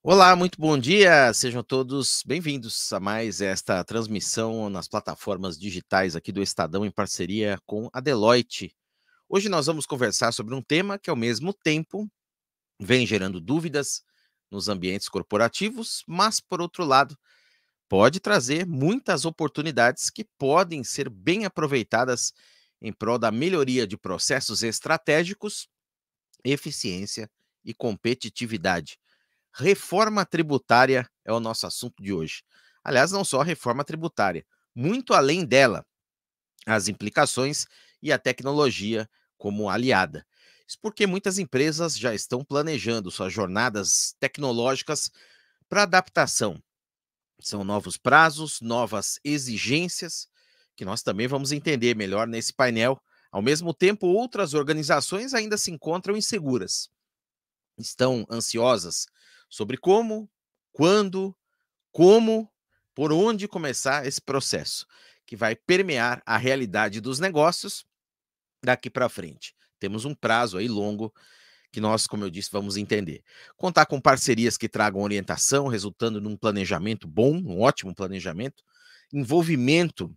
Olá, muito bom dia, sejam todos bem-vindos a mais esta transmissão nas plataformas digitais aqui do Estadão em parceria com a Deloitte. Hoje nós vamos conversar sobre um tema que ao mesmo tempo vem gerando dúvidas nos ambientes corporativos, mas por outro lado pode trazer muitas oportunidades que podem ser bem aproveitadas em prol da melhoria de processos estratégicos, eficiência e competitividade. Reforma tributária é o nosso assunto de hoje. Aliás, não só a reforma tributária, muito além dela, as implicações e a tecnologia como aliada. Isso porque muitas empresas já estão planejando suas jornadas tecnológicas para adaptação. São novos prazos, novas exigências, que nós também vamos entender melhor nesse painel. Ao mesmo tempo, outras organizações ainda se encontram inseguras, estão ansiosas sobre quando, como, por onde começar esse processo, que vai permear a realidade dos negócios daqui para frente. Temos um prazo aí longo que nós, como eu disse, vamos entender. Contar com parcerias que tragam orientação, resultando num planejamento bom, um ótimo planejamento, envolvimento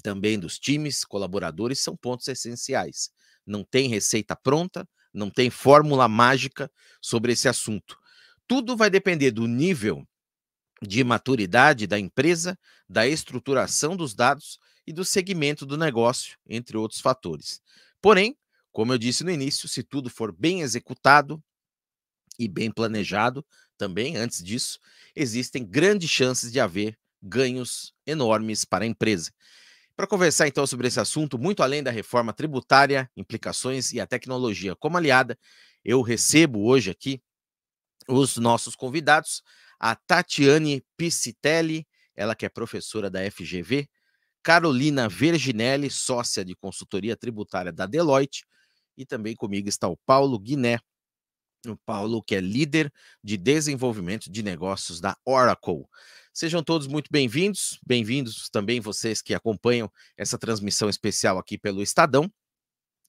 também dos times, colaboradores, são pontos essenciais. Não tem receita pronta, não tem fórmula mágica sobre esse assunto. Tudo vai depender do nível de maturidade da empresa, da estruturação dos dados e do segmento do negócio, entre outros fatores. Porém, como eu disse no início, se tudo for bem executado e bem planejado, também antes disso, existem grandes chances de haver ganhos enormes para a empresa. Para conversar então sobre esse assunto, muito além da reforma tributária, implicações e a tecnologia como aliada, eu recebo hoje aqui os nossos convidados, a Tatiane Piscitelli, ela que é professora da FGV, Carolina Verginelli, sócia de consultoria tributária da Deloitte, e também comigo está o Paulo Guiné, o Paulo que é líder de desenvolvimento de negócios da Oracle. Sejam todos muito bem-vindos, bem-vindos também vocês que acompanham essa transmissão especial aqui pelo Estadão.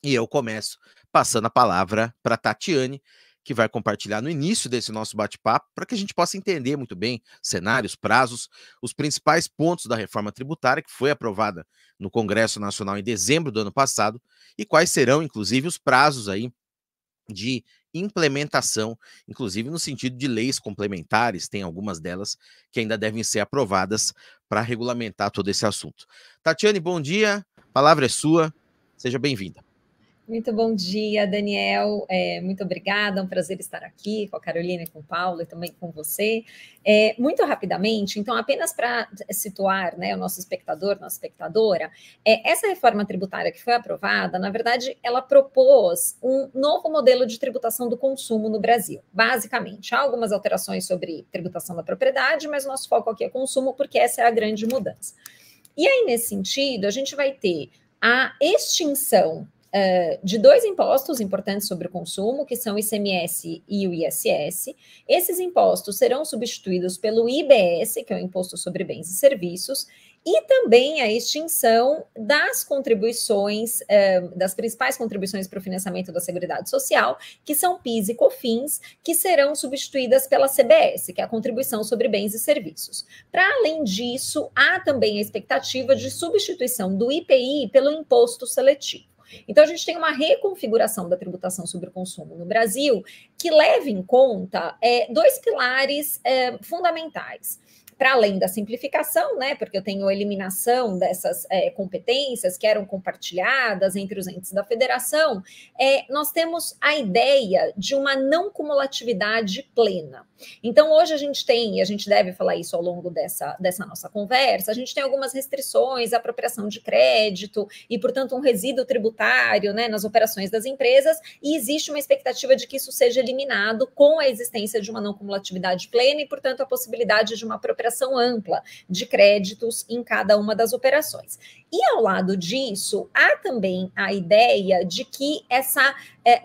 E eu começo passando a palavra para a Tatiane, que vai compartilhar no início desse nosso bate-papo, para que a gente possa entender muito bem cenários, prazos, os principais pontos da reforma tributária que foi aprovada no Congresso Nacional em dezembro do ano passado e quais serão, inclusive, os prazos aí de implementação, inclusive no sentido de leis complementares, tem algumas delas que ainda devem ser aprovadas para regulamentar todo esse assunto. Tatiane, bom dia, a palavra é sua, seja bem-vinda. Muito bom dia, Daniel. Muito obrigada, é um prazer estar aqui com a Carolina e com o Paulo e também com você. Muito rapidamente, então, apenas para situar, né, o nosso espectador, nossa espectadora, essa reforma tributária que foi aprovada, na verdade, ela propôs um novo modelo de tributação do consumo no Brasil, basicamente. Há algumas alterações sobre tributação da propriedade, mas o nosso foco aqui é consumo, porque essa é a grande mudança. E aí, nesse sentido, a gente vai ter a extinção de dois impostos importantes sobre o consumo, que são o ICMS e o ISS. Esses impostos serão substituídos pelo IBS, que é o Imposto sobre Bens e Serviços, e também a extinção das contribuições, das principais contribuições para o financiamento da Seguridade Social, que são PIS e COFINS, que serão substituídas pela CBS, que é a Contribuição sobre Bens e Serviços. Para além disso, há também a expectativa de substituição do IPI pelo imposto seletivo. Então, a gente tem uma reconfiguração da tributação sobre o consumo no Brasil que leva em conta dois pilares fundamentais. Para além da simplificação, né, porque eu tenho a eliminação dessas competências que eram compartilhadas entre os entes da federação, nós temos a ideia de uma não cumulatividade plena. Então, hoje a gente tem, e a gente deve falar isso ao longo dessa nossa conversa, a gente tem algumas restrições à apropriação de crédito e, portanto, um resíduo tributário, né, nas operações das empresas, e existe uma expectativa de que isso seja eliminado com a existência de uma não cumulatividade plena e, portanto, a possibilidade de uma apropriação ampla de créditos em cada uma das operações. E ao lado disso, há também a ideia de que essa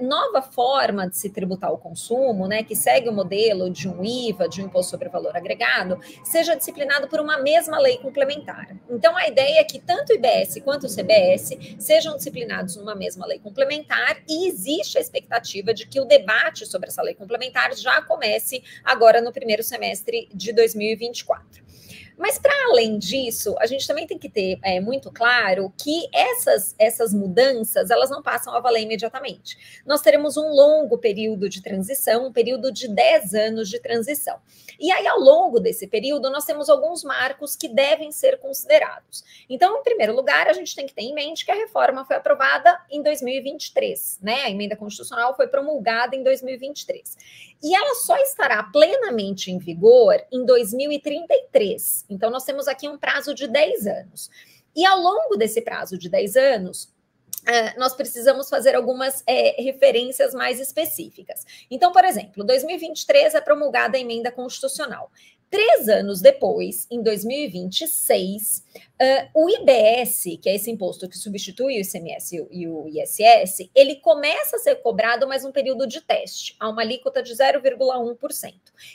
nova forma de se tributar o consumo, né, que segue o modelo de um IVA, de um imposto sobre valor agregado, seja disciplinado por uma mesma lei complementar. Então, a ideia é que tanto o IBS quanto o CBS sejam disciplinados numa mesma lei complementar, e existe a expectativa de que o debate sobre essa lei complementar já comece agora no primeiro semestre de 2024. Mas, para além disso, a gente também tem que ter muito claro que essas mudanças, elas não passam a valer imediatamente. Nós teremos um longo período de transição, um período de 10 anos de transição. E aí, ao longo desse período, nós temos alguns marcos que devem ser considerados. Então, em primeiro lugar, a gente tem que ter em mente que a reforma foi aprovada em 2023, né? A emenda constitucional foi promulgada em 2023. E ela só estará plenamente em vigor em 2033. Então, nós temos aqui um prazo de 10 anos. E ao longo desse prazo de 10 anos, nós precisamos fazer algumas referências mais específicas. Então, por exemplo, 2023 é promulgada a emenda constitucional. 3 anos depois, em 2026, o IBS, que é esse imposto que substitui o ICMS e o ISS, ele começa a ser cobrado mais um período de teste, a uma alíquota de 0,1%.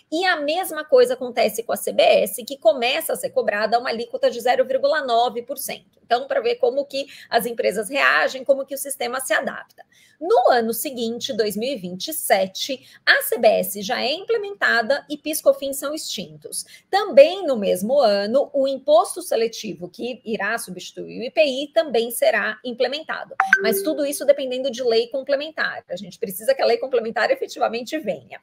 E a mesma coisa acontece com a CBS, que começa a ser cobrada a uma alíquota de 0,9%. Então, para ver como que as empresas reagem, como que o sistema se adapta. No ano seguinte, 2027, a CBS já é implementada e PIS/COFINS são extintos. Também no mesmo ano, o imposto seletivo que irá substituir o IPI também será implementado. Mas tudo isso dependendo de lei complementar. A gente precisa que a lei complementar efetivamente venha.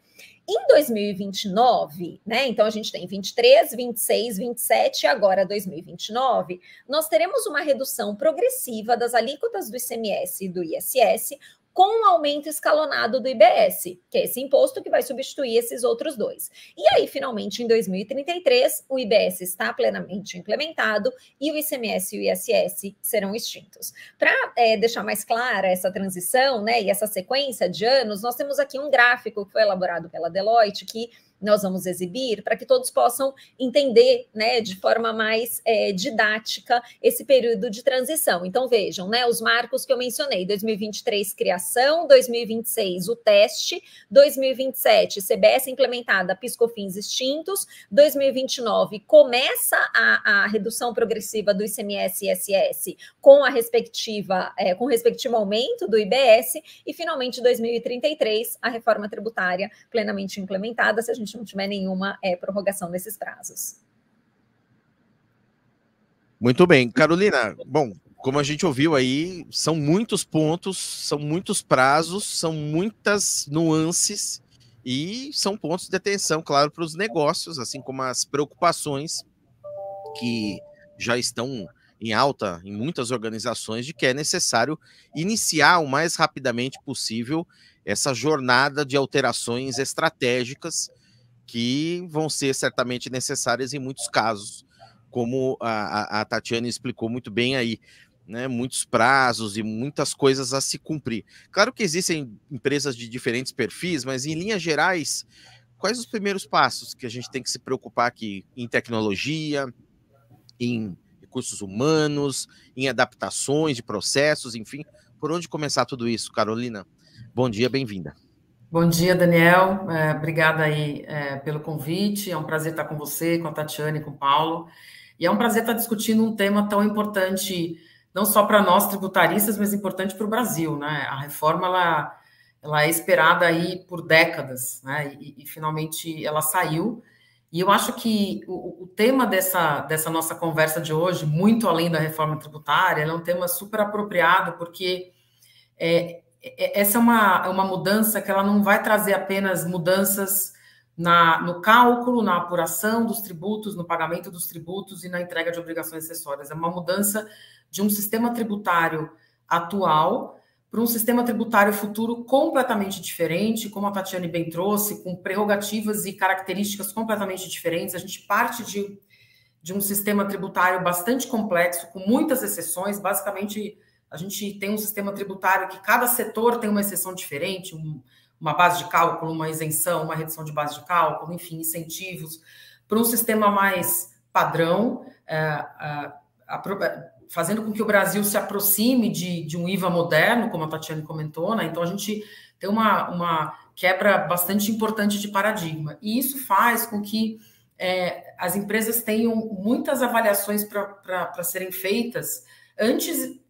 Em 2029, né? Então a gente tem 23, 26, 27 e agora 2029, nós teremos uma redução progressiva das alíquotas do ICMS e do ISS, com um aumento escalonado do IBS, que é esse imposto que vai substituir esses outros dois. E aí, finalmente, em 2033, o IBS está plenamente implementado e o ICMS e o ISS serão extintos. Para deixar mais clara essa transição, né, e essa sequência de anos, nós temos aqui um gráfico que foi elaborado pela Deloitte, que nós vamos exibir para que todos possam entender, né, de forma mais didática esse período de transição. Então, vejam, né, os marcos que eu mencionei: 2023, criação; 2026, o teste; 2027, CBS implementada, PIS/COFINS extintos; 2029, começa a redução progressiva do ICMS e ISS com o respectivo aumento do IBS, e finalmente 2033, a reforma tributária plenamente implementada, se a gente não tiver nenhuma prorrogação desses prazos. Muito bem. Carolina, bom, como a gente ouviu aí, são muitos pontos, são muitos prazos, são muitas nuances e são pontos de atenção, claro, para os negócios, assim como as preocupações que já estão em alta em muitas organizações de que é necessário iniciar o mais rapidamente possível essa jornada de alterações estratégicas que vão ser certamente necessárias em muitos casos, como a Tatiane explicou muito bem aí, né? Muitos prazos e muitas coisas a se cumprir. Claro que existem empresas de diferentes perfis, mas em linhas gerais, quais os primeiros passos que a gente tem que se preocupar aqui em tecnologia, em recursos humanos, em adaptações de processos, enfim, por onde começar tudo isso, Carolina? Bom dia, bem-vinda. Bom dia, Daniel. Obrigada aí pelo convite. É um prazer estar com você, com a Tatiane, com o Paulo. E é um prazer estar discutindo um tema tão importante, não só para nós tributaristas, mas importante para o Brasil, né? A reforma, ela é esperada aí por décadas, né? E finalmente ela saiu. E eu acho que o tema dessa nossa conversa de hoje, muito além da reforma tributária, é um tema super apropriado, porque essa é uma mudança que ela não vai trazer apenas mudanças no cálculo, na apuração dos tributos, no pagamento dos tributos e na entrega de obrigações acessórias. É uma mudança de um sistema tributário atual para um sistema tributário futuro completamente diferente, como a Tatiane bem trouxe, com prerrogativas e características completamente diferentes. A gente parte de um sistema tributário bastante complexo, com muitas exceções. Basicamente, a gente tem um sistema tributário que cada setor tem uma exceção diferente, uma base de cálculo, uma isenção, uma redução de base de cálculo, enfim, incentivos, para um sistema mais padrão, fazendo com que o Brasil se aproxime de um IVA moderno, como a Tatiane comentou, né? Então a gente tem uma quebra bastante importante de paradigma. E isso faz com que as empresas tenham muitas avaliações para serem feitas antes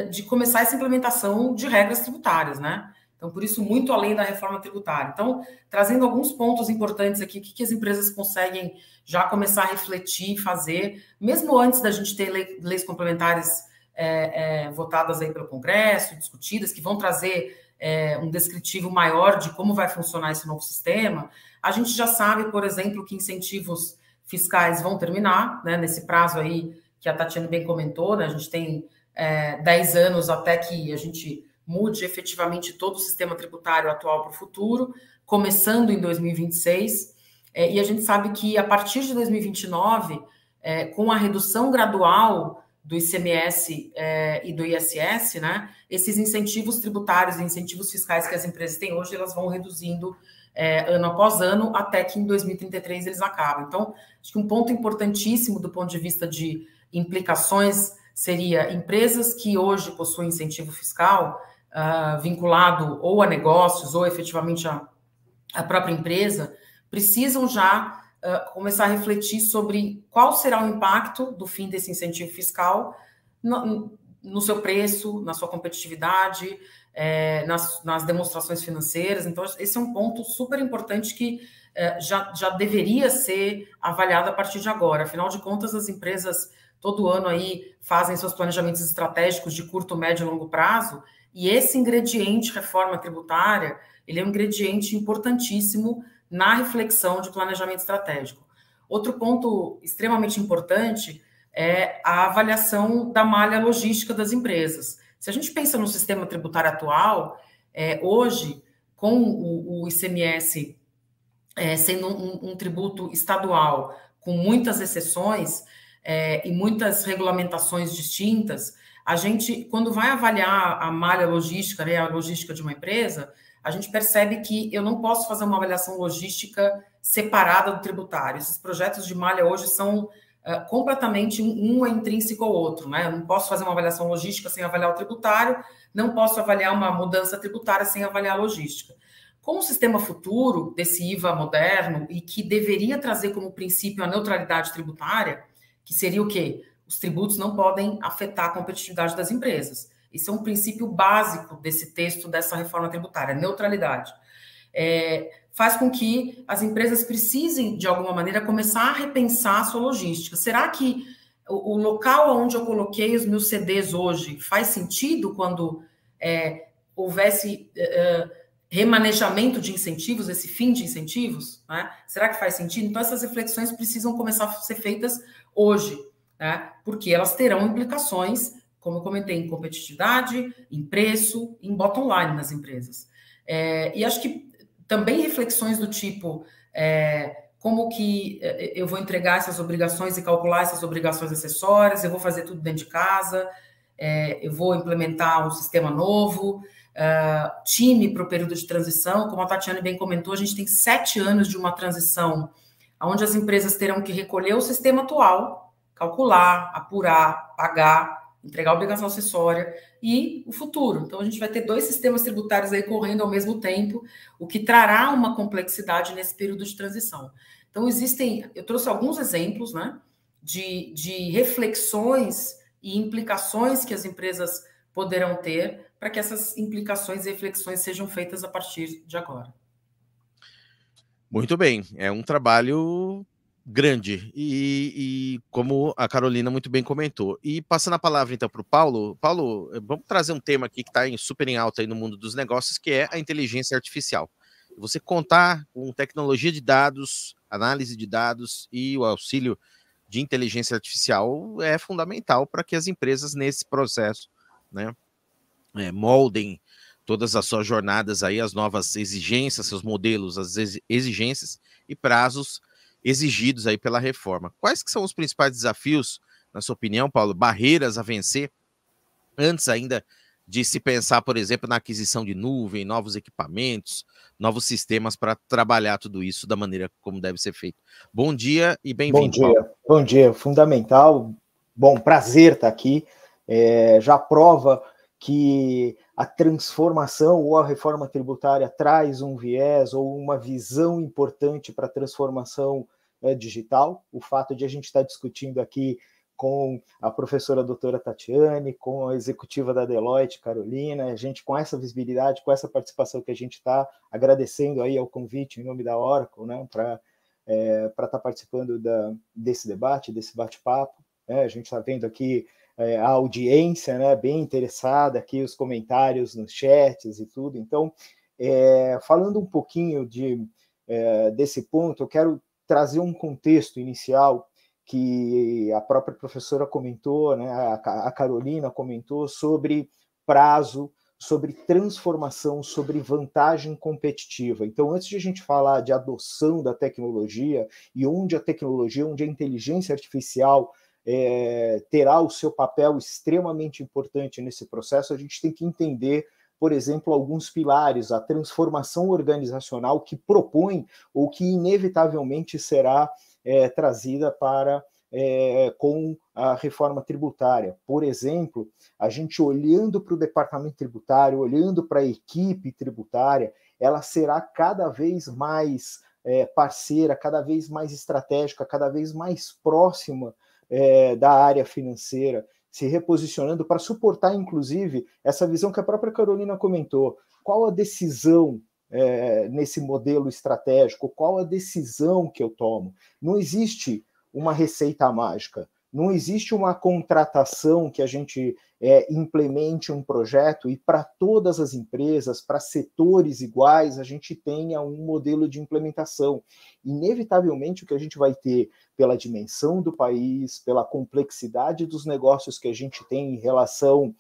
de começar essa implementação de regras tributárias, né? Então, por isso, muito além da reforma tributária. Então, trazendo alguns pontos importantes aqui, o que as empresas conseguem já começar a refletir e fazer, mesmo antes da gente ter leis complementares votadas aí pelo Congresso, discutidas, que vão trazer um descritivo maior de como vai funcionar esse novo sistema. A gente já sabe, por exemplo, que incentivos fiscais vão terminar, né, nesse prazo aí que a Tatiane bem comentou, né, a gente tem 10 anos até que a gente mude efetivamente todo o sistema tributário atual para o futuro, começando em 2026, e a gente sabe que a partir de 2029, com a redução gradual do ICMS e do ISS, né, esses incentivos tributários e incentivos fiscais que as empresas têm hoje, elas vão reduzindo ano após ano, até que em 2033 eles acabam. Então, acho que um ponto importantíssimo do ponto de vista de implicações seria empresas que hoje possuem incentivo fiscal vinculado ou a negócios ou efetivamente a própria empresa, precisam já começar a refletir sobre qual será o impacto do fim desse incentivo fiscal no seu preço, na sua competitividade, nas demonstrações financeiras. Então, esse é um ponto super importante que já deveria ser avaliado a partir de agora. Afinal de contas, as empresas todo ano aí fazem seus planejamentos estratégicos de curto, médio e longo prazo, e esse ingrediente, reforma tributária, ele é um ingrediente importantíssimo na reflexão de planejamento estratégico. Outro ponto extremamente importante é a avaliação da malha logística das empresas. Se a gente pensa no sistema tributário atual, hoje, com o ICMS sendo um tributo estadual, com muitas exceções e muitas regulamentações distintas, a gente, quando vai avaliar a malha logística, né, a logística de uma empresa, a gente percebe que eu não posso fazer uma avaliação logística separada do tributário. Esses projetos de malha hoje são completamente um é intrínseco ao outro, né? Eu não posso fazer uma avaliação logística sem avaliar o tributário, não posso avaliar uma mudança tributária sem avaliar a logística. Com o sistema futuro desse IVA moderno e que deveria trazer como princípio a neutralidade tributária, que seria o quê? Os tributos não podem afetar a competitividade das empresas. Esse é um princípio básico desse texto, dessa reforma tributária, neutralidade. Faz com que as empresas precisem, de alguma maneira, começar a repensar a sua logística. Será que o local onde eu coloquei os meus CDs hoje faz sentido quando houvesse remanejamento de incentivos, esse fim de incentivos? Né? Será que faz sentido? Então, essas reflexões precisam começar a ser feitas hoje, né? Porque elas terão implicações, como eu comentei, em competitividade, em preço, em bottom line nas empresas. E acho que também reflexões do tipo como que eu vou entregar essas obrigações e calcular essas obrigações acessórias, eu vou fazer tudo dentro de casa, eu vou implementar um sistema novo, time para o período de transição. Como a Tatiane bem comentou, a gente tem 7 anos de uma transição onde as empresas terão que recolher o sistema atual, calcular, apurar, pagar, entregar a obrigação acessória e o futuro. Então, a gente vai ter 2 sistemas tributários aí correndo ao mesmo tempo, o que trará uma complexidade nesse período de transição. Então, eu trouxe alguns exemplos, né, de reflexões e implicações que as empresas poderão ter para que essas implicações e reflexões sejam feitas a partir de agora. Muito bem, é um trabalho grande e como a Carolina muito bem comentou. E passando a palavra então para o Paulo. Paulo, vamos trazer um tema aqui que está super em alta aí no mundo dos negócios, que é a inteligência artificial. Você contar com tecnologia de dados, análise de dados e o auxílio de inteligência artificial é fundamental para que as empresas nesse processo, né, moldem todas as suas jornadas aí, as novas exigências, seus modelos, as exigências e prazos exigidos aí pela reforma. Quais que são os principais desafios, na sua opinião, Paulo, barreiras a vencer antes ainda de se pensar, por exemplo, na aquisição de nuvem, novos equipamentos, novos sistemas para trabalhar tudo isso da maneira como deve ser feito? Bom dia e bem-vindo, Paulo. Bom dia, fundamental. Bom, prazer estar aqui. já prova que a transformação ou a reforma tributária traz um viés ou uma visão importante para a transformação digital. O fato de a gente estar discutindo aqui com a professora doutora Tatiane, com a executiva da Deloitte, Carolina, a gente com essa visibilidade, com essa participação que a gente está, agradecendo aí ao convite em nome da Oracle, né, para estar participando desse debate, desse bate-papo. A gente está vendo aqui a audiência, né, bem interessada, aqui os comentários nos chats e tudo. Então, falando um pouquinho desse ponto, eu quero trazer um contexto inicial que a própria professora comentou, né, a Carolina comentou sobre prazo, sobre transformação, sobre vantagem competitiva. Então, antes de a gente falar de adoção da tecnologia e onde a inteligência artificial terá o seu papel extremamente importante nesse processo, a gente tem que entender, por exemplo, alguns pilares, a transformação organizacional que propõe ou que inevitavelmente será trazida com a reforma tributária. Por exemplo, a gente olhando para o departamento tributário, olhando para a equipe tributária, ela será cada vez mais parceira, cada vez mais estratégica, cada vez mais próxima da área financeira, se reposicionando para suportar, inclusive, essa visão que a própria Carolina comentou. Qual a decisão nesse modelo estratégico? Qual a decisão que eu tomo? Não existe uma receita mágica, não existe uma contratação que a gente implemente um projeto e para todas as empresas, para setores iguais, a gente tenha um modelo de implementação. Inevitavelmente, o que a gente vai ter, pela dimensão do país, pela complexidade dos negócios que a gente tem em relação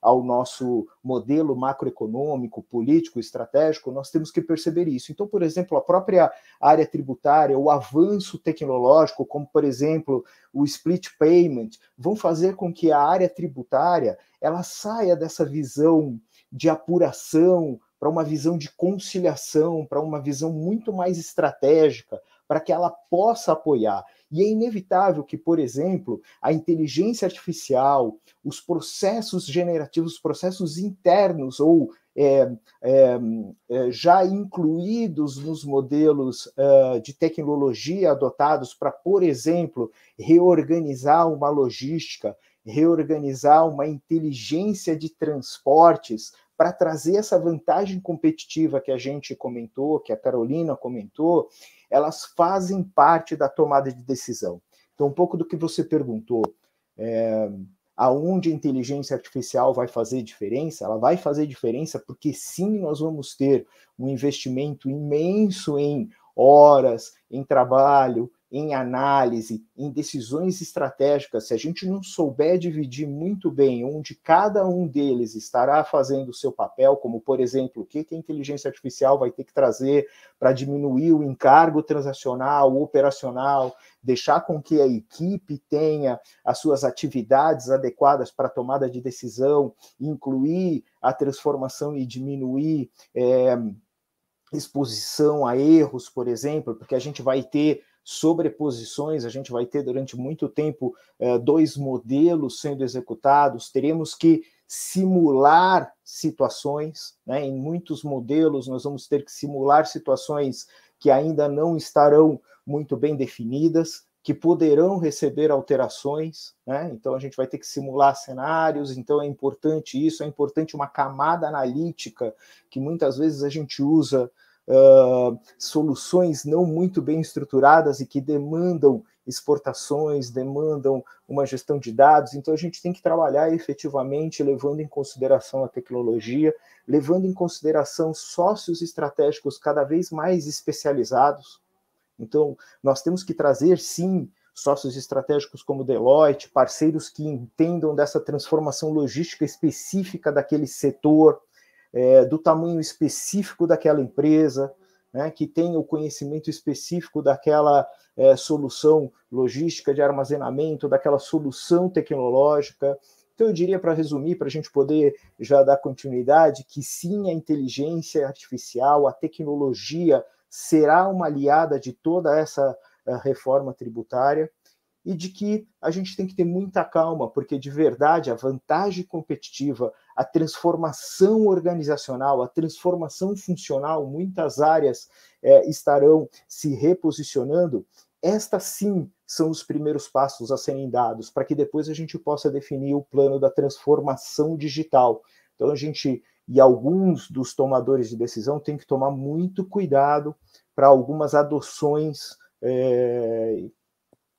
ao nosso modelo macroeconômico, político, estratégico, nós temos que perceber isso. Então, por exemplo, a própria área tributária, o avanço tecnológico, como, por exemplo, o split payment, vão fazer com que a área tributária ela saia dessa visão de apuração para uma visão de conciliação, para uma visão muito mais estratégica, para que ela possa apoiar. E é inevitável que, por exemplo, a inteligência artificial, os processos generativos, os processos internos ou já incluídos nos modelos de tecnologia adotados para, por exemplo, reorganizar uma logística, reorganizar uma inteligência de transportes, para trazer essa vantagem competitiva que a gente comentou, que a Carolina comentou, elas fazem parte da tomada de decisão. Então, um pouco do que você perguntou, aonde a inteligência artificial vai fazer diferença? Ela vai fazer diferença porque, sim, nós vamos ter um investimento imenso em horas, em trabalho, em análise, em decisões estratégicas. Se a gente não souber dividir muito bem onde cada um deles estará fazendo o seu papel, como, por exemplo, o que a inteligência artificial vai ter que trazer para diminuir o encargo transacional, operacional, deixar com que a equipe tenha as suas atividades adequadas para a tomada de decisão, incluir a transformação e diminuir exposição a erros, por exemplo, porque a gente vai ter sobreposições, a gente vai ter durante muito tempo dois modelos sendo executados, teremos que simular situações, né? Em muitos modelos nós vamos ter que simular situações que ainda não estarão muito bem definidas, que poderão receber alterações, né? Então a gente vai ter que simular cenários, então é importante isso, é importante uma camada analítica que muitas vezes a gente usa soluções não muito bem estruturadas e que demandam exportações, demandam uma gestão de dados, então a gente tem que trabalhar efetivamente levando em consideração a tecnologia, levando em consideração sócios estratégicos cada vez mais especializados. Então, nós temos que trazer, sim, sócios estratégicos como Deloitte, parceiros que entendam dessa transformação logística específica daquele setor, do tamanho específico daquela empresa, né, que tenha o conhecimento específico daquela solução logística de armazenamento, daquela solução tecnológica. Então, eu diria, para resumir, para a gente poder já dar continuidade, que sim, a inteligência artificial, a tecnologia será uma aliada de toda essa reforma tributária e de que a gente tem que ter muita calma, porque de verdade a vantagem competitiva, a transformação organizacional, a transformação funcional, muitas áreas estarão se reposicionando. Estas sim são os primeiros passos a serem dados, para que depois a gente possa definir o plano da transformação digital. Então a gente, e alguns dos tomadores de decisão, têm que tomar muito cuidado para algumas adoções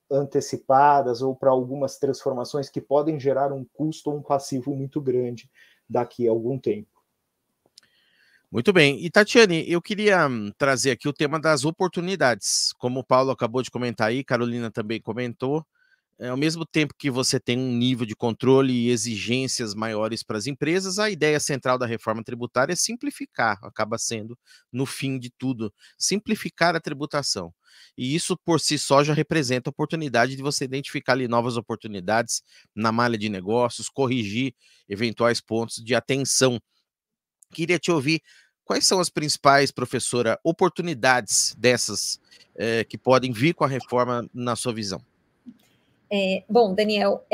antecipadas ou para algumas transformações que podem gerar um custo ou um passivo muito grande daqui a algum tempo. Muito bem. E, Tatiane, eu queria trazer aqui o tema das oportunidades. Como o Paulo acabou de comentar aí, Carolina também comentou, ao mesmo tempo que você tem um nível de controle e exigências maiores para as empresas, a ideia central da reforma tributária é simplificar, acaba sendo, no fim de tudo, simplificar a tributação. E isso, por si só, já representa a oportunidade de você identificar ali novas oportunidades na malha de negócios, corrigir eventuais pontos de atenção. Queria te ouvir, quais são as principais, professora, oportunidades dessas que podem vir com a reforma na sua visão? Bom, Daniel,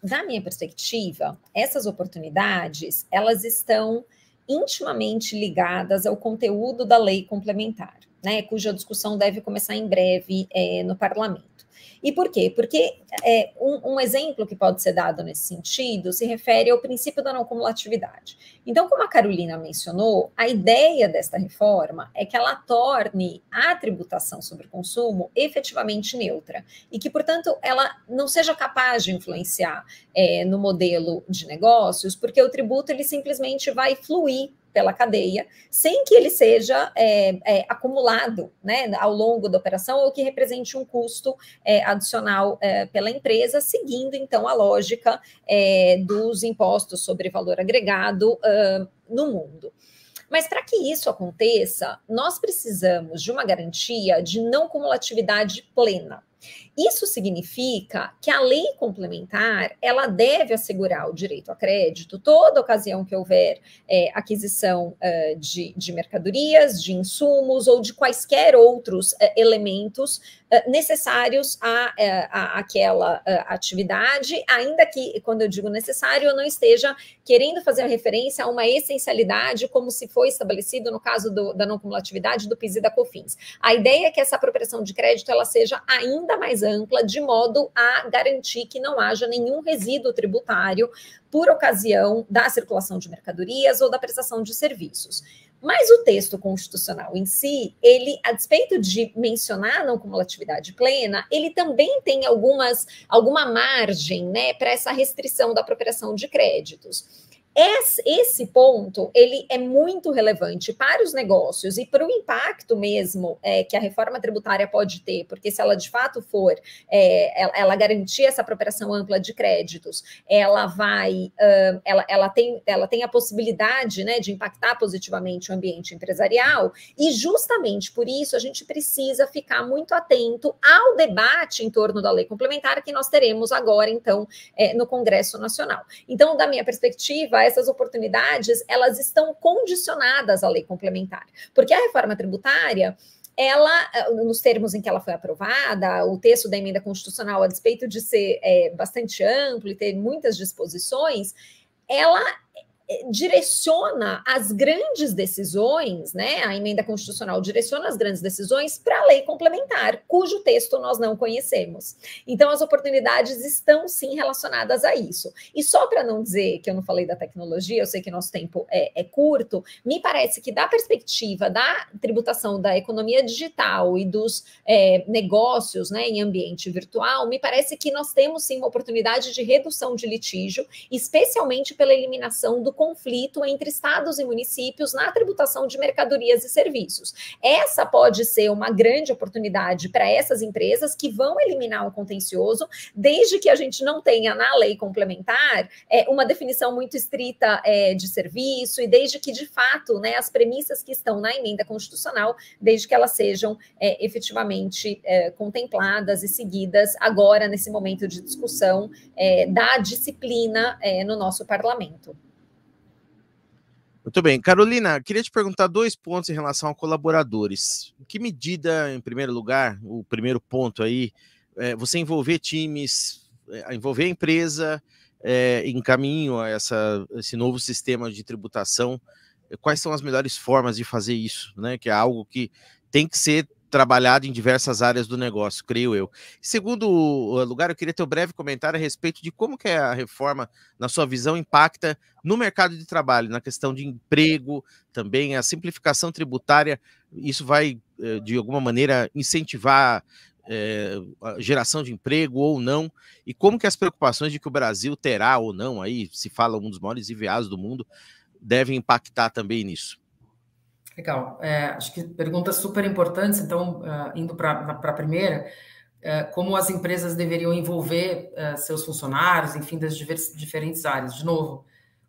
da minha perspectiva, essas oportunidades, elas estão intimamente ligadas ao conteúdo da lei complementar, né, cuja discussão deve começar em breve no parlamento. E por quê? Porque um exemplo que pode ser dado nesse sentido se refere ao princípio da não cumulatividade. Então, como a Carolina mencionou, a ideia desta reforma é que ela torne a tributação sobre o consumo efetivamente neutra e que, portanto, ela não seja capaz de influenciar no modelo de negócios, porque o tributo ele simplesmente vai fluir pela cadeia, sem que ele seja acumulado, né, ao longo da operação ou que represente um custo adicional pela empresa, seguindo, então, a lógica dos impostos sobre valor agregado no mundo. Mas para que isso aconteça, nós precisamos de uma garantia de não cumulatividade plena. Isso significa que a lei complementar, ela deve assegurar o direito a crédito toda ocasião que houver aquisição de mercadorias, de insumos ou de quaisquer outros elementos necessários àquela atividade, ainda que, quando eu digo necessário, eu não esteja querendo fazer referência a uma essencialidade, como se foi estabelecido no caso da não cumulatividade do PIS e da COFINS. A ideia é que essa apropriação de crédito ela seja ainda mais ampla, de modo a garantir que não haja nenhum resíduo tributário por ocasião da circulação de mercadorias ou da prestação de serviços. Mas o texto constitucional em si, ele, a despeito de mencionar a não cumulatividade plena, ele também tem alguma margem, né, para essa restrição da apropriação de créditos. Esse ponto, ele é muito relevante para os negócios e para o impacto mesmo que a reforma tributária pode ter, porque se ela de fato for, ela garantir essa apropriação ampla de créditos, ela tem a possibilidade, né, de impactar positivamente o ambiente empresarial, e justamente por isso a gente precisa ficar muito atento ao debate em torno da lei complementar que nós teremos agora, então, no Congresso Nacional. Então, da minha perspectiva, essas oportunidades, elas estão condicionadas à lei complementar, porque a reforma tributária, ela, nos termos em que ela foi aprovada, o texto da emenda constitucional, a despeito de ser bastante amplo e ter muitas disposições, ela direciona as grandes decisões, né? A emenda constitucional direciona as grandes decisões para a lei complementar, cujo texto nós não conhecemos. Então, as oportunidades estão sim relacionadas a isso. E só para não dizer que eu não falei da tecnologia, eu sei que nosso tempo é curto, me parece que da perspectiva da tributação da economia digital e dos negócios, né, em ambiente virtual, me parece que nós temos sim uma oportunidade de redução de litígio, especialmente pela eliminação do conflito entre estados e municípios na tributação de mercadorias e serviços. Essa pode ser uma grande oportunidade para essas empresas que vão eliminar o contencioso, desde que a gente não tenha na lei complementar uma definição muito estrita de serviço e desde que, de fato, né, as premissas que estão na emenda constitucional, desde que elas sejam efetivamente contempladas e seguidas agora, nesse momento de discussão da disciplina no nosso parlamento. Muito bem. Carolina, queria te perguntar 2 pontos em relação a colaboradores. Em que medida, em primeiro lugar, o primeiro ponto aí, você envolver times, envolver a empresa em caminho a esse novo sistema de tributação? Quais são as melhores formas de fazer isso, né? Que é algo que tem que ser trabalhado em diversas áreas do negócio, creio eu. Em segundo lugar, eu queria ter um breve comentário a respeito de como que a reforma, na sua visão, impacta no mercado de trabalho, na questão de emprego, também a simplificação tributária. Isso vai, de alguma maneira, incentivar a geração de emprego ou não, e como que as preocupações de que o Brasil terá ou não, aí se fala um dos maiores IVAs do mundo, devem impactar também nisso. Legal, acho que perguntas super importantes. Então, indo para a primeira, como as empresas deveriam envolver seus funcionários, enfim, das diferentes áreas. De novo,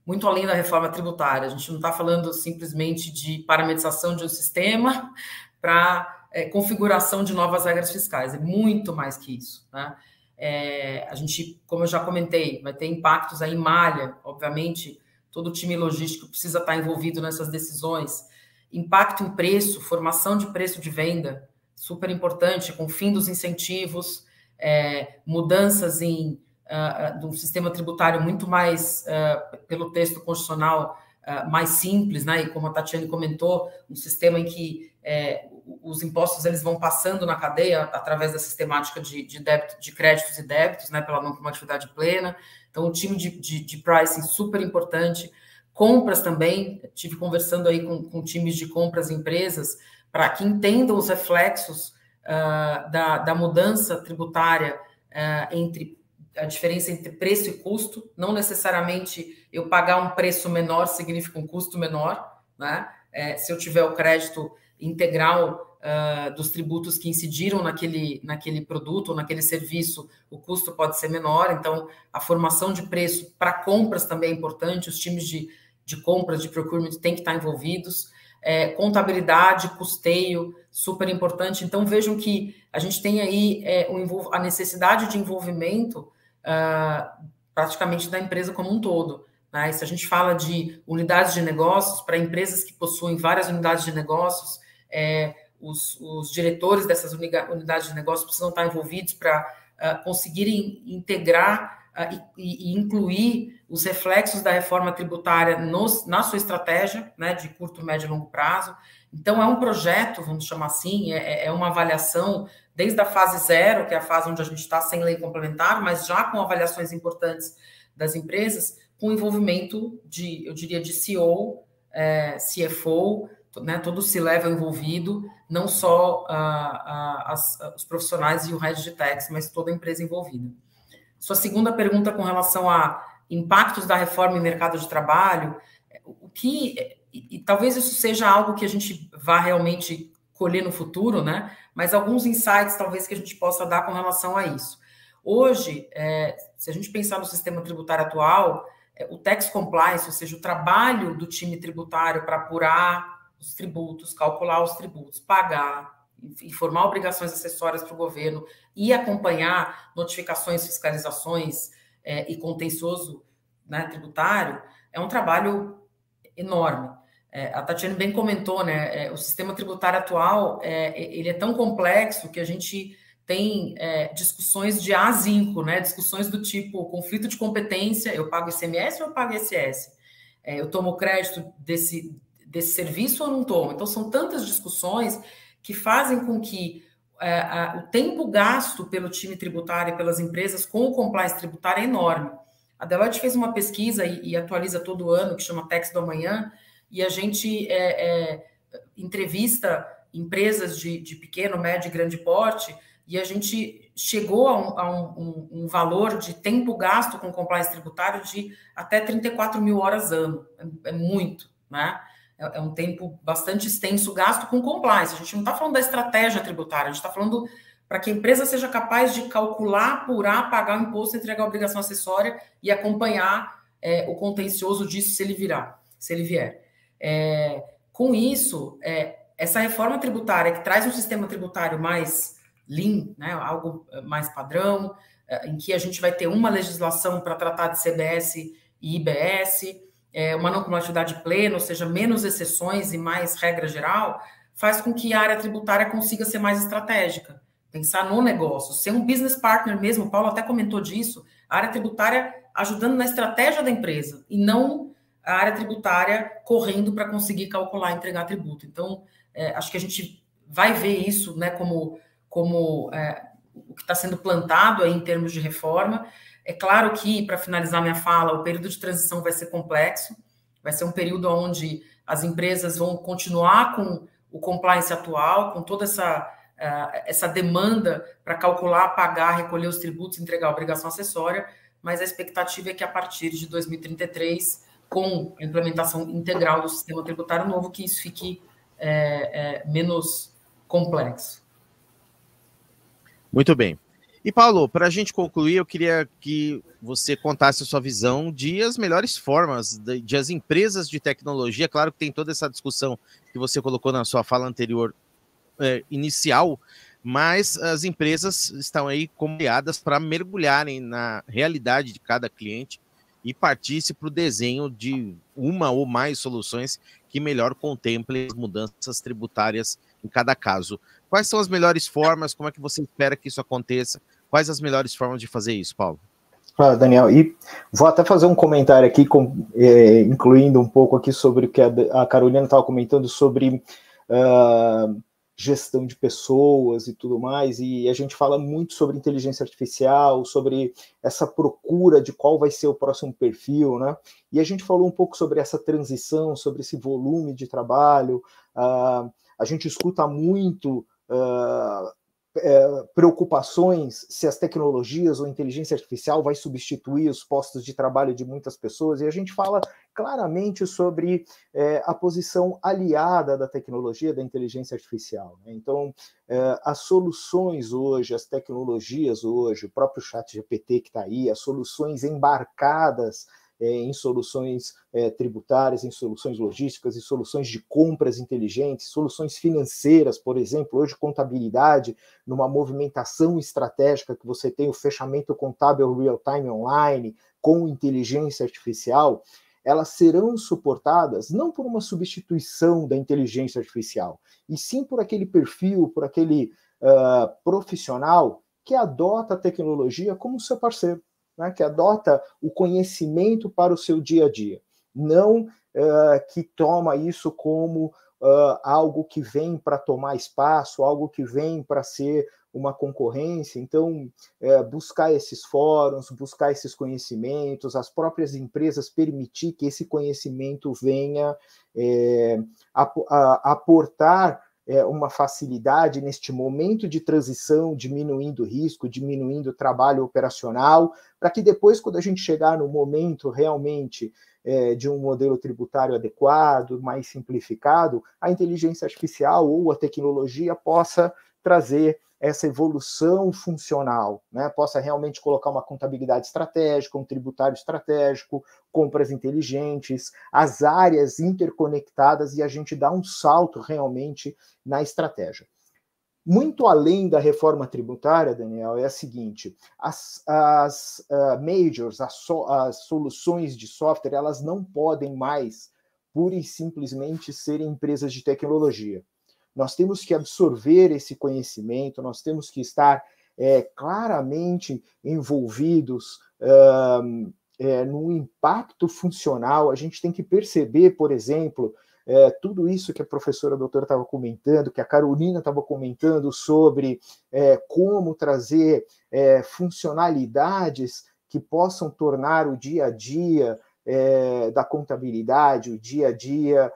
muito além da reforma tributária, a gente não está falando simplesmente de parametrização de um sistema para configuração de novas regras fiscais, é muito mais que isso, né? A gente, como eu já comentei, vai ter impactos aí em malha, obviamente, todo o time logístico precisa estar envolvido nessas decisões. Impacto em preço, formação de preço de venda, super importante, com o fim dos incentivos, mudanças de um sistema tributário muito mais, pelo texto constitucional, mais simples, né? E como a Tatiane comentou, um sistema em que os impostos eles vão passando na cadeia através da sistemática de créditos e débitos, né? Pela não cumulatividade plena. Então, o time de pricing super importante. Compras também, estive conversando aí com times de compras e empresas para que entendam os reflexos da mudança tributária entre a diferença entre preço e custo. Não necessariamente eu pagar um preço menor significa um custo menor, né? Se eu tiver o crédito integral dos tributos que incidiram naquele produto ou naquele serviço, o custo pode ser menor. Então, a formação de preço para compras também é importante, os times de compras, de procurement, têm que estar envolvidos. Contabilidade, custeio, super importante. Então, vejam que a gente tem aí a necessidade de envolvimento praticamente da empresa como um todo, né? E se a gente fala de unidades de negócios, para empresas que possuem várias unidades de negócios, os diretores dessas unidades de negócios precisam estar envolvidos para conseguirem integrar e incluir os reflexos da reforma tributária na sua estratégia, né, de curto, médio e longo prazo. Então, é um projeto, vamos chamar assim, é uma avaliação desde a fase 0, que é a fase onde a gente está sem lei complementar, mas já com avaliações importantes das empresas, com envolvimento eu diria, de CEO, CFO, né, todo o C-level envolvido, não só os profissionais e o head de tax, mas toda a empresa envolvida. Sua segunda pergunta com relação a impactos da reforma em mercado de trabalho, e talvez isso seja algo que a gente vá realmente colher no futuro, né? Mas alguns insights talvez que a gente possa dar com relação a isso. Hoje, se a gente pensar no sistema tributário atual, o tax compliance, ou seja, o trabalho do time tributário para apurar os tributos, calcular os tributos, pagar, informar obrigações acessórias para o governo e acompanhar notificações, fiscalizações e contencioso, né, tributário, é um trabalho enorme. A Tatiane bem comentou, né, o sistema tributário atual ele é tão complexo que a gente tem discussões de A a zinco, né, discussões do tipo conflito de competência, eu pago ICMS ou eu pago ISS? Eu tomo crédito desse serviço ou não tomo? Então, são tantas discussões que fazem com que o tempo gasto pelo time tributário e pelas empresas com o compliance tributário é enorme. A Deloitte fez uma pesquisa e atualiza todo ano, que chama Tax do Amanhã, e a gente entrevista empresas de pequeno, médio e grande porte, e a gente chegou a um valor de tempo gasto com compliance tributário de até 34 mil horas ano. É muito, né? É um tempo bastante extenso gasto com compliance. A gente não está falando da estratégia tributária, a gente está falando para que a empresa seja capaz de calcular, apurar, pagar o imposto, entregar a obrigação acessória e acompanhar o contencioso disso se ele vier. Com isso, essa reforma tributária que traz um sistema tributário mais lean, né, algo mais padrão, em que a gente vai ter uma legislação para tratar de CBS e IBS, uma não cumulatividade plena, ou seja, menos exceções e mais regra geral, faz com que a área tributária consiga ser mais estratégica. pensar no negócio, ser um business partner mesmo. O Paulo até comentou disso, a área tributária ajudando na estratégia da empresa e não a área tributária correndo para conseguir calcular e entregar tributo. Então, acho que a gente vai ver isso, né, como o que está sendo plantado aí em termos de reforma. É claro que, para finalizar minha fala, o período de transição vai ser complexo, vai ser um período onde as empresas vão continuar com o compliance atual, com toda essa demanda para calcular, pagar, recolher os tributos, entregar a obrigação acessória, mas a expectativa é que a partir de 2033, com a implementação integral do sistema tributário novo, que isso fique menos complexo. Muito bem. E, Paulo, para a gente concluir, eu queria que você contasse a sua visão de as melhores formas de as empresas de tecnologia. Claro que tem toda essa discussão que você colocou na sua fala anterior, inicial, mas as empresas estão aí criadas para mergulharem na realidade de cada cliente e partir-se para o desenho de uma ou mais soluções que melhor contemplem as mudanças tributárias em cada caso. Quais são as melhores formas? Como é que você espera que isso aconteça? Quais as melhores formas de fazer isso, Paulo? Daniel, e vou até fazer um comentário aqui, incluindo um pouco aqui sobre o que a Carolina estava comentando sobre gestão de pessoas e tudo mais, e a gente fala muito sobre inteligência artificial, sobre essa procura de qual vai ser o próximo perfil, né? E a gente falou um pouco sobre essa transição, sobre esse volume de trabalho. A gente escuta muito preocupações se as tecnologias ou inteligência artificial vai substituir os postos de trabalho de muitas pessoas, e a gente fala claramente sobre a posição aliada da tecnologia, da inteligência artificial, né? Então, as soluções hoje, as tecnologias hoje, o próprio ChatGPT que está aí, as soluções embarcadas em soluções tributárias, em soluções logísticas, em soluções de compras inteligentes, soluções financeiras, por exemplo, hoje contabilidade, numa movimentação estratégica que você tem o fechamento contábil real-time online, com inteligência artificial, elas serão suportadas não por uma substituição da inteligência artificial, e sim por aquele perfil, por aquele profissional que adota a tecnologia como seu parceiro, né, que adota o conhecimento para o seu dia a dia, não que toma isso como algo que vem para tomar espaço, algo que vem para ser uma concorrência. Então, buscar esses fóruns, buscar esses conhecimentos, as próprias empresas permitir que esse conhecimento venha aportar uma facilidade neste momento de transição, diminuindo o risco, diminuindo o trabalho operacional, para que depois, quando a gente chegar no momento realmente de um modelo tributário adequado, mais simplificado, a inteligência artificial ou a tecnologia possa trazer essa evolução funcional, né? Possa realmente colocar uma contabilidade estratégica, um tributário estratégico, compras inteligentes, as áreas interconectadas, e a gente dá um salto realmente na estratégia. Muito além da reforma tributária, Daniel, é a seguinte: as majors, as soluções de software, elas não podem mais pura e simplesmente serem empresas de tecnologia. Nós temos que absorver esse conhecimento, nós temos que estar claramente envolvidos no impacto funcional. A gente tem que perceber, por exemplo, tudo isso que a professora doutora estava comentando, que a Carolina estava comentando sobre como trazer funcionalidades que possam tornar o dia a dia da contabilidade, o dia a dia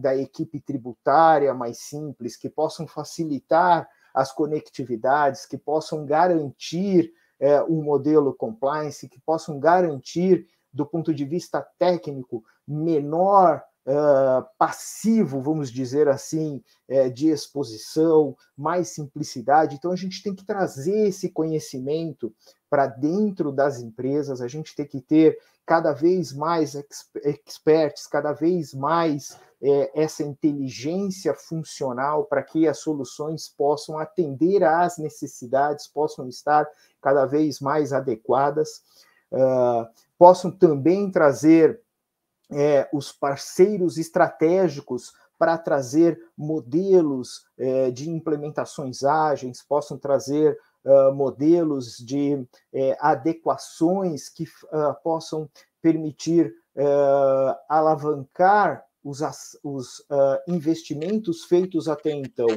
da equipe tributária mais simples, que possam facilitar as conectividades, que possam garantir um modelo compliance, que possam garantir, do ponto de vista técnico, menor passivo, vamos dizer assim, de exposição, mais simplicidade. Então, a gente tem que trazer esse conhecimento para dentro das empresas, a gente tem que ter cada vez mais experts, cada vez mais essa inteligência funcional para que as soluções possam atender às necessidades, possam estar cada vez mais adequadas, possam também trazer os parceiros estratégicos para trazer modelos de implementações ágeis, possam trazer modelos de adequações que possam permitir alavancar os investimentos feitos até então.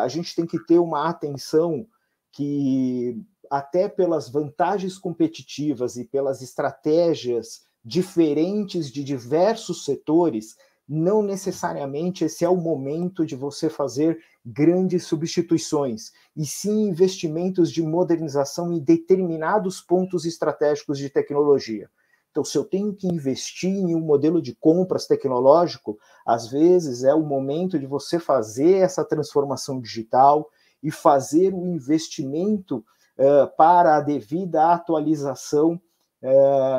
A gente tem que ter uma atenção que, até pelas vantagens competitivas e pelas estratégias diferentes de diversos setores, não necessariamente esse é o momento de você fazer grandes substituições, e sim investimentos de modernização em determinados pontos estratégicos de tecnologia. Então, se eu tenho que investir em um modelo de compras tecnológico, às vezes é o momento de você fazer essa transformação digital e fazer o investimento para a devida atualização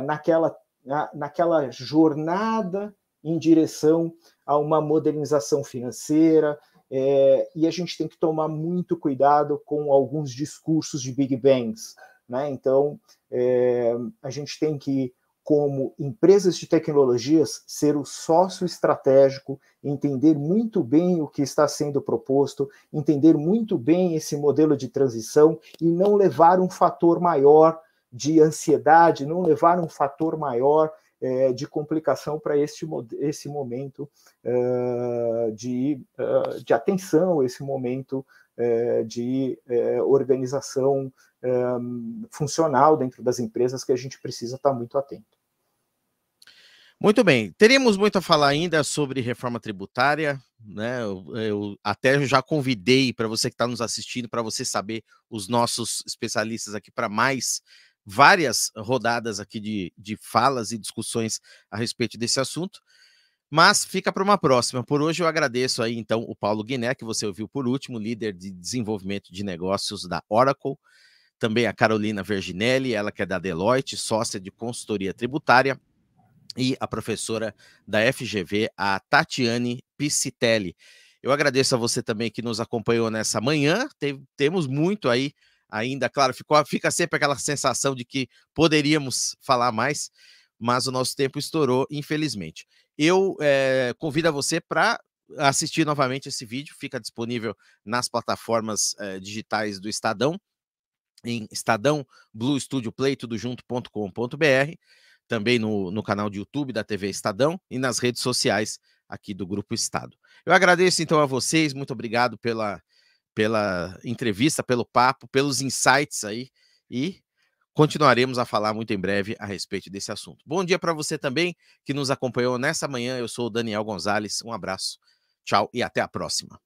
naquela jornada em direção a uma modernização financeira, e a gente tem que tomar muito cuidado com alguns discursos de Big Bangs, né? Então, a gente tem que, como empresas de tecnologias, ser o sócio estratégico, entender muito bem o que está sendo proposto, entender muito bem esse modelo de transição e não levar um fator maior de ansiedade, não levar um fator maior de complicação para esse momento de atenção, esse momento de organização funcional dentro das empresas, que a gente precisa estar muito atento. Muito bem, teríamos muito a falar ainda sobre reforma tributária, né? Eu até já convidei para você que está nos assistindo, para você saber, os nossos especialistas aqui para várias rodadas aqui de falas e discussões a respeito desse assunto, mas fica para uma próxima. Por hoje eu agradeço aí então o Paulo Guiné, que você ouviu por último, líder de desenvolvimento de negócios da Oracle, também a Carolina Verginelli, ela que é da Deloitte, sócia de consultoria tributária, e a professora da FGV, a Tatiane Piscitelli. Eu agradeço a você também que nos acompanhou nessa manhã, temos muito aí ainda, claro, fica sempre aquela sensação de que poderíamos falar mais, mas o nosso tempo estourou, infelizmente. Eu convido a você para assistir novamente esse vídeo, fica disponível nas plataformas digitais do Estadão, em Estadão, Blue Studio Play, tudojunto.com.br, também no canal de YouTube da TV Estadão e nas redes sociais aqui do Grupo Estado. Eu agradeço então a vocês, muito obrigado pela entrevista, pelo papo, pelos insights aí, e continuaremos a falar muito em breve a respeito desse assunto. Bom dia para você também que nos acompanhou nessa manhã. Eu sou o Daniel Gonzalez, um abraço, tchau e até a próxima.